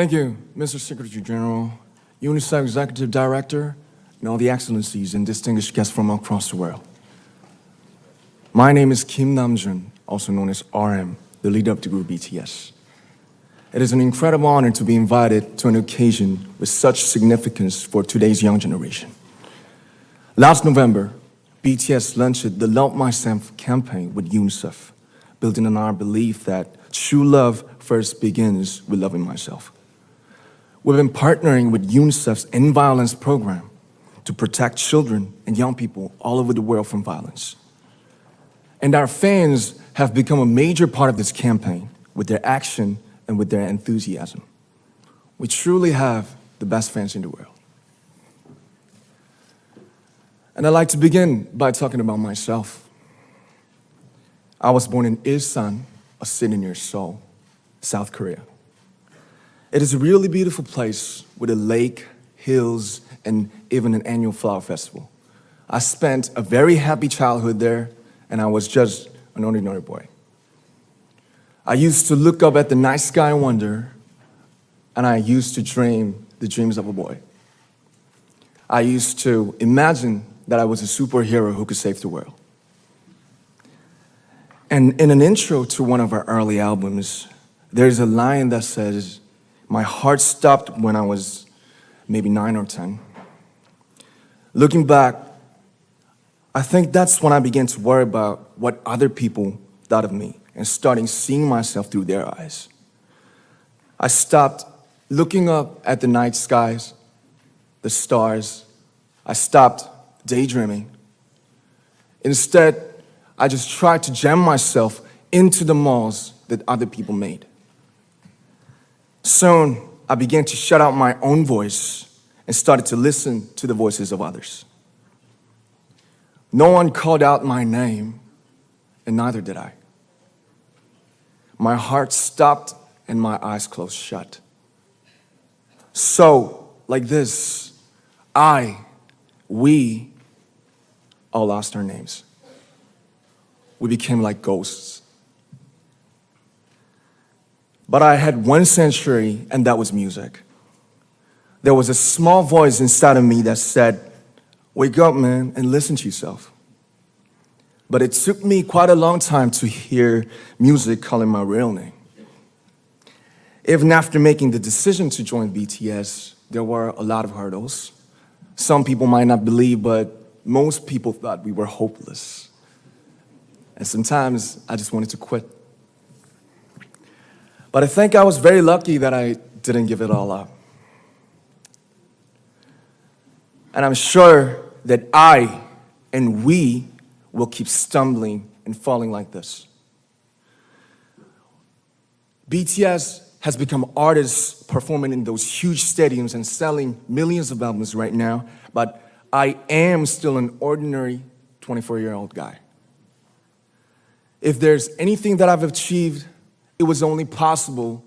Thank you, Mr. Secretary General, UNICEF Executive Director, and all the excellencies and distinguished guests from across the world. My name is Kim Namjoon, also known as RM, the leader of the group BTS. It is an incredible honor to be invited to an occasion with such significance for today's young generation. Last November, BTS launched the Love Myself campaign with UNICEF, building on our belief that true love first begins with loving myself. We've been partnering with UNICEF's End Violence program to protect children and young people all over the world from violence. And our fans have become a major part of this campaign with their action and with their enthusiasm. We truly have the best fans in the world. And I'd like to begin by talking about myself. I was born in Ilsan, a city near Seoul, South Korea. It is a really beautiful place with a lake, hills, and even an annual flower festival. I spent a very happy childhood there, and I was just an ordinary boy. I used to look up at the night sky and wonder, and I used to dream the dreams of a boy. I used to imagine that I was a superhero who could save the world. And in an intro to one of our early albums, there's a line that says, "My heart stopped when I was maybe 9 or 10. Looking back, I think that's when I began to worry about what other people thought of me and starting seeing myself through their eyes. I stopped looking up at the night skies, the stars. I stopped daydreaming. Instead, I just tried to jam myself into the malls that other people made. Soon, I began to shut out my own voice and started to listen to the voices of others. No one called out my name, and neither did I. My heart stopped and my eyes closed shut. So, like this, we all lost our names. We became like ghosts. But I had one sanctuary, and that was music. There was a small voice inside of me that said, "Wake up, man, and listen to yourself." But it took me quite a long time to hear music calling my real name. Even after making the decision to join BTS, there were a lot of hurdles. Some people might not believe, but most people thought we were hopeless. And sometimes I just wanted to quit. But I think I was very lucky that I didn't give it all up. And I'm sure that I and we will keep stumbling and falling like this. BTS has become artists performing in those huge stadiums and selling millions of albums right now, but I am still an ordinary 24-year-old guy. If there's anything that I've achieved, it was only possible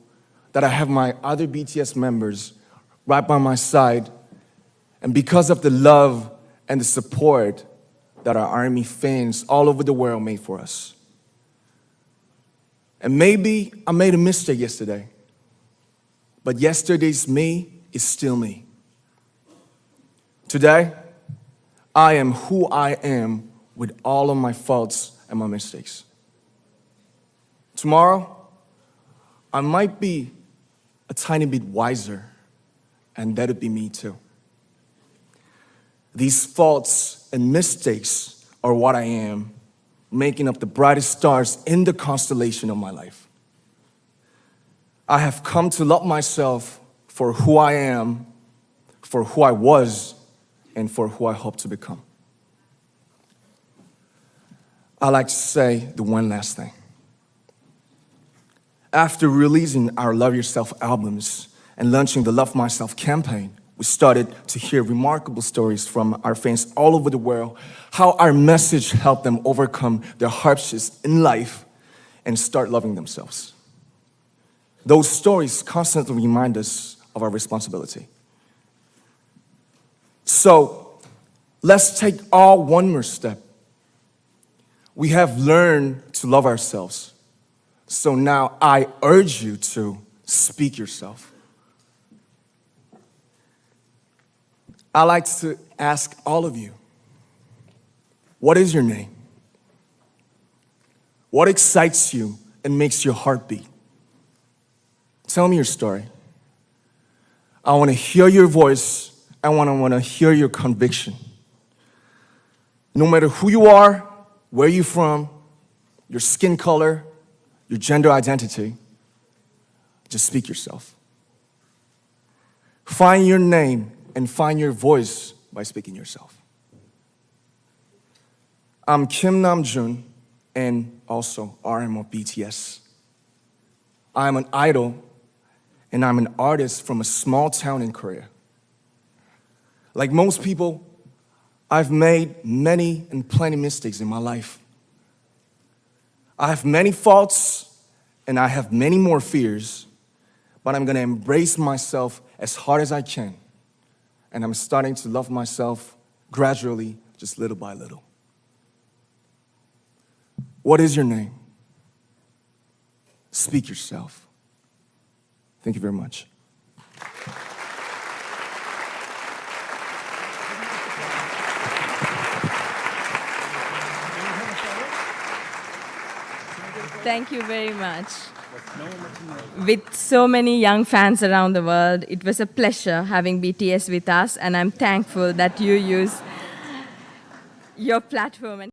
that I have my other BTS members right by my side, and because of the love and the support that our ARMY fans all over the world made for us. And maybe I made a mistake yesterday, but yesterday's me is still me. Today, I am who I am with all of my faults and my mistakes. Tomorrow, I might be a tiny bit wiser, and that'd be me too. These faults and mistakes are what I am, making up the brightest stars in the constellation of my life. I have come to love myself for who I am, for who I was, and for who I hope to become. I like to say the one last thing. After releasing our Love Yourself albums and launching the Love Myself campaign, we started to hear remarkable stories from our fans all over the world, how our message helped them overcome their hardships in life and start loving themselves. Those stories constantly remind us of our responsibility. So, let's take all one more step. We have learned to love ourselves. So now I urge you to speak yourself. I like to ask all of you, what is your name? What excites you and makes your heart beat? Tell me your story. I want to hear your voice. I want to hear your conviction. No matter who you are, where you're from, your skin color, your gender identity, just speak yourself. Find your name and find your voice by speaking yourself. I'm Kim Namjoon and also RM of BTS. I'm an idol and I'm an artist from a small town in Korea. Like most people, I've made many and plenty mistakes in my life. I have many faults and I have many more fears, but I'm gonna embrace myself as hard as I can. And I'm starting to love myself gradually, just little by little. What is your name? Speak yourself. Thank you very much. Thank you very much. With so many young fans around the world, it was a pleasure having BTS with us, and I'm thankful that you use your platform.